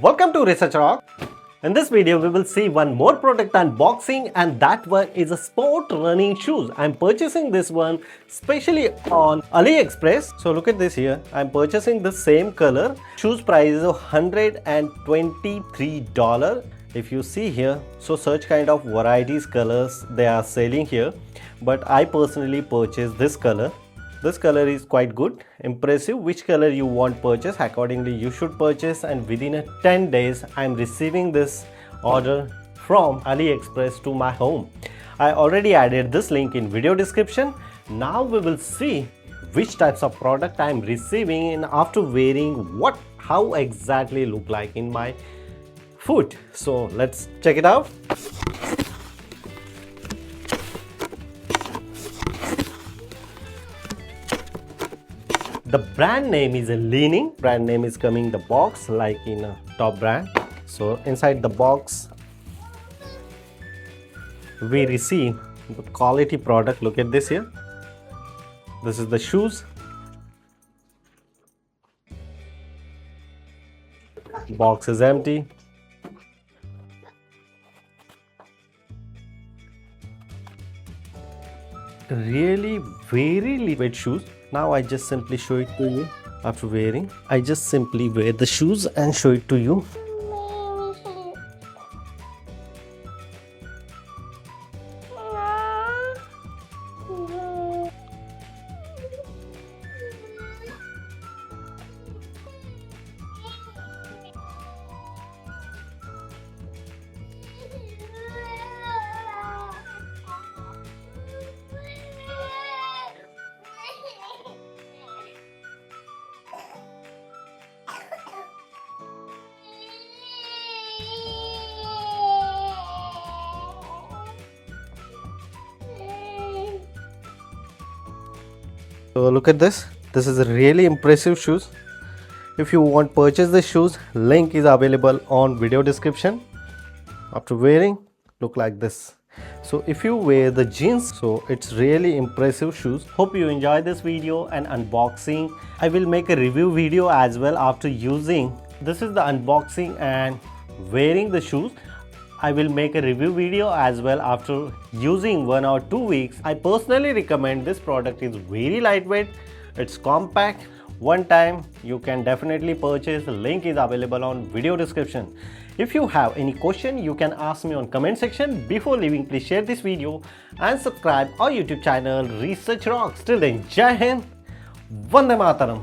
Welcome to Research Rock. In this video, we will see one more product unboxing, and that one is a sport running shoes. I'm purchasing this one specially on AliExpress. So look at this here. I'm purchasing the same color. Shoes price is $123. If you see here, so such kind of varieties colors they are selling here. But I personally purchased this color. This color is quite good, impressive. Which color you want purchase, accordingly you should purchase, and within 10 days I am receiving this order from AliExpress to my home. I already added this link in video description. Now we will see which types of product I am receiving and after wearing how exactly look like in my foot. So let's check it out. The brand name is a Li-Ning. Brand name is coming in the box like in a top brand. So inside the box we receive the quality product. Look at this here. This is the shoes. Box is empty. Really very lightweight shoes. Now I just simply show it to you after wearing. I just simply wear the shoes and show it to you. So look at this. This is a really impressive shoes. If you want purchase the shoes, link is available on video description. After wearing, look like this. So if you wear the jeans, so it's really impressive shoes. Hope you enjoy this video and unboxing. I will make a review video as well after using. This is the unboxing and wearing the shoes. I will make a review video as well after using 1 or 2 weeks. I personally recommend this product. Is very lightweight, it's compact. One time you can definitely purchase. The link is available on video description. If you have any question, you can ask me on comment section. Before leaving, please share this video and subscribe our YouTube channel Research Rocks. Till then, Jai Hind, Vande Mataram.